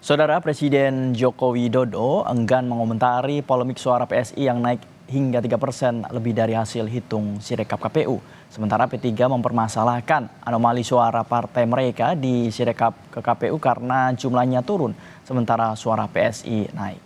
Saudara Presiden Joko Widodo enggan mengomentari polemik suara PSI yang naik hingga 3% lebih dari hasil hitung Sirekap KPU. Sementara P3 mempermasalahkan anomali suara partai mereka di Sirekap ke KPU karena jumlahnya turun, sementara suara PSI naik.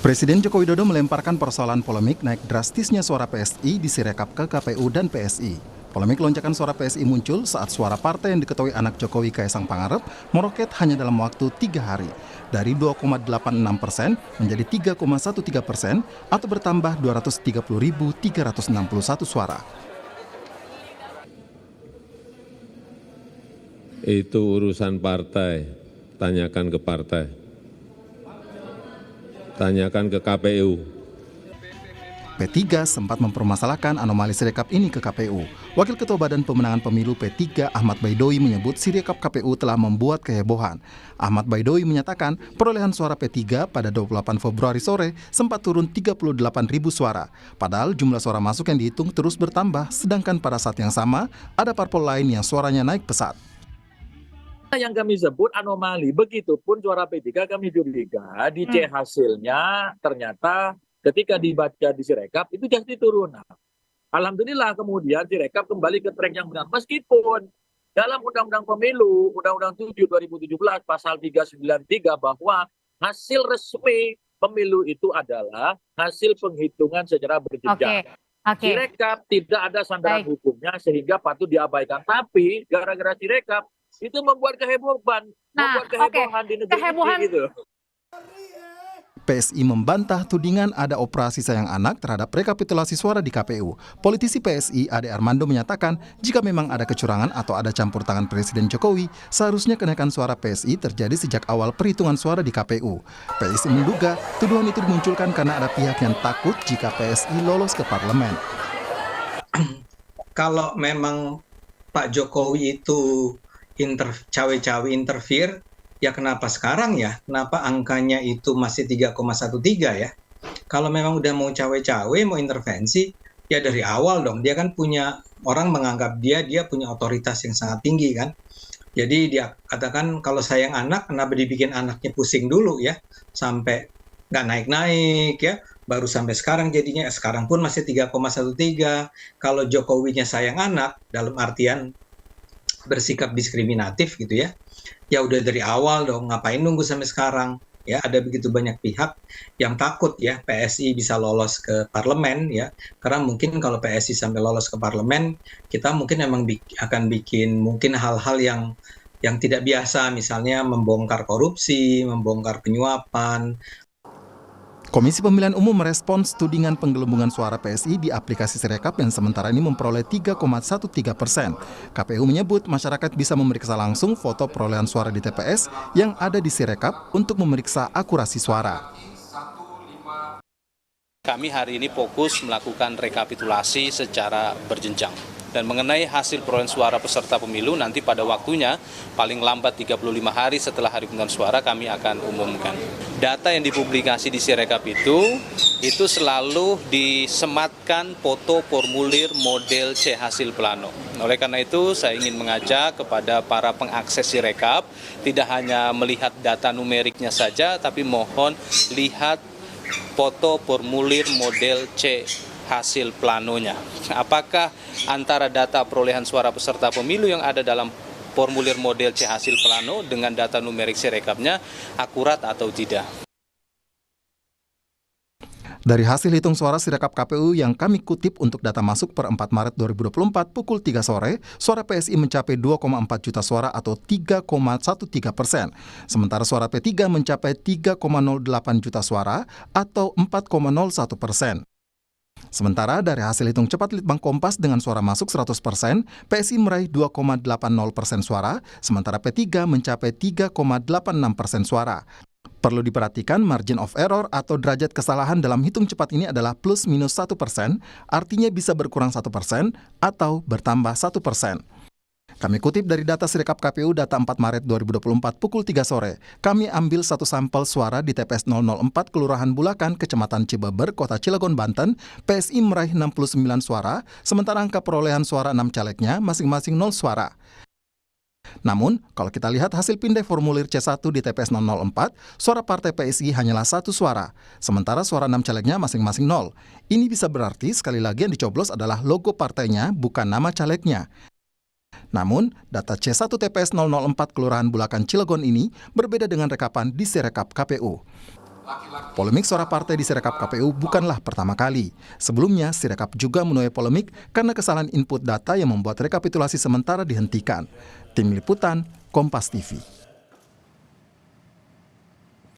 Presiden Joko Widodo melemparkan persoalan polemik naik drastisnya suara PSI di Sirekap ke KPU dan PSI. Polemik lonjakan suara PSI muncul saat suara partai yang diketuai anak Jokowi Kaisang Pangarep meroket hanya dalam waktu 3 hari. Dari 2,86% menjadi 3,13% atau bertambah 230.361 suara. Itu urusan partai, tanyakan ke partai. Tanyakan ke KPU. P3 sempat mempermasalahkan anomali Sirekap ini ke KPU. Wakil Ketua Badan Pemenangan Pemilu P3 Ahmad Baidowi menyebut Sirekap KPU telah membuat kehebohan. Ahmad Baidowi menyatakan perolehan suara P3 pada 28 Februari sore sempat turun 38.000 suara. Padahal jumlah suara masuk yang dihitung terus bertambah, sedangkan pada saat yang sama ada parpol lain yang suaranya naik pesat. Yang kami sebut anomali, begitupun suara P3 kami curiga di C hasilnya ternyata ketika dibaca di Sirekap itu jadi turun. Alhamdulillah kemudian Sirekap kembali ke track yang benar. Meskipun dalam Undang-Undang Pemilu, Undang-Undang 7 2017 pasal 393 bahwa hasil resmi pemilu itu adalah hasil penghitungan secara berjenjang. Sirekap tidak ada sandaran hukumnya sehingga patut diabaikan. Tapi gara-gara Sirekap itu membuat kehebohan, di negeri ini gitu. PSI membantah tudingan ada operasi sayang anak terhadap rekapitulasi suara di KPU. Politisi PSI Ade Armando menyatakan jika memang ada kecurangan atau ada campur tangan Presiden Jokowi, seharusnya kenaikan suara PSI terjadi sejak awal perhitungan suara di KPU. PSI menduga tuduhan itu dimunculkan karena ada pihak yang takut jika PSI lolos ke parlemen. Kalau memang Pak Jokowi itu cawe-cawe interfere, ya kenapa sekarang ya? Kenapa angkanya itu masih 3,13 ya? Kalau memang udah mau cawe-cawe, mau intervensi, ya dari awal dong. Dia kan punya, orang menganggap dia punya otoritas yang sangat tinggi kan. Jadi dia katakan kalau sayang anak, kenapa dibikin anaknya pusing dulu ya? Sampai nggak naik-naik ya. Baru sampai sekarang jadinya, sekarang pun masih 3,13. Kalau Jokowinya sayang anak, dalam artian bersikap diskriminatif gitu ya. Ya udah dari awal dong, ngapain nunggu sampai sekarang? Ya ada begitu banyak pihak yang takut ya PSI bisa lolos ke parlemen ya. Karena mungkin kalau PSI sampai lolos ke parlemen, kita mungkin memang akan bikin mungkin hal-hal yang tidak biasa, misalnya membongkar korupsi, membongkar penyuapan. Komisi Pemilihan Umum merespons tudingan penggelembungan suara PSI di aplikasi Sirekap yang sementara ini memperoleh 3,13%. KPU menyebut masyarakat bisa memeriksa langsung foto perolehan suara di TPS yang ada di Sirekap untuk memeriksa akurasi suara. Kami hari ini fokus melakukan rekapitulasi secara berjenjang. Dan mengenai hasil perolehan suara peserta pemilu, nanti pada waktunya paling lambat 35 hari setelah hari pemungutan suara kami akan umumkan. Data yang dipublikasi di Sirekap itu selalu disematkan foto formulir model C hasil plano. Oleh karena itu saya ingin mengajak kepada para pengakses Sirekap tidak hanya melihat data numeriknya saja, tapi mohon lihat foto formulir model C hasil planonya. Apakah antara data perolehan suara peserta pemilu yang ada dalam formulir model C hasil plano dengan data numerik Sirekapnya akurat atau tidak? Dari hasil hitung suara Sirekap KPU yang kami kutip untuk data masuk per 4 Maret 2024 pukul 3 sore, suara PSI mencapai 2,4 juta suara atau 3,13%. Sementara suara P3 mencapai 3,08 juta suara atau 4,01%. Sementara dari hasil hitung cepat Litbang Kompas dengan suara masuk 100%, PSI meraih 2,80% suara, sementara P3 mencapai 3,86% suara. Perlu diperhatikan margin of error atau derajat kesalahan dalam hitung cepat ini adalah plus minus 1%, artinya bisa berkurang 1% atau bertambah 1%. Kami kutip dari data Sirekap KPU data 4 Maret 2024 pukul 3 sore. Kami ambil satu sampel suara di TPS 004 Kelurahan Bulakan, Kecamatan Cibeber, Kota Cilegon, Banten. PSI meraih 69 suara, sementara angka perolehan suara 6 calegnya masing-masing 0 suara. Namun, kalau kita lihat hasil pindai formulir C1 di TPS 004, suara partai PSI hanyalah 1 suara, sementara suara 6 calegnya masing-masing 0. Ini bisa berarti sekali lagi yang dicoblos adalah logo partainya, bukan nama calegnya. Namun, data C1 TPS 004 Kelurahan Bulakan Cilegon ini berbeda dengan rekapan di Sirekap KPU. Polemik suara partai di Sirekap KPU bukanlah pertama kali. Sebelumnya, Sirekap juga menuai polemik karena kesalahan input data yang membuat rekapitulasi sementara dihentikan. Tim Liputan, Kompas TV.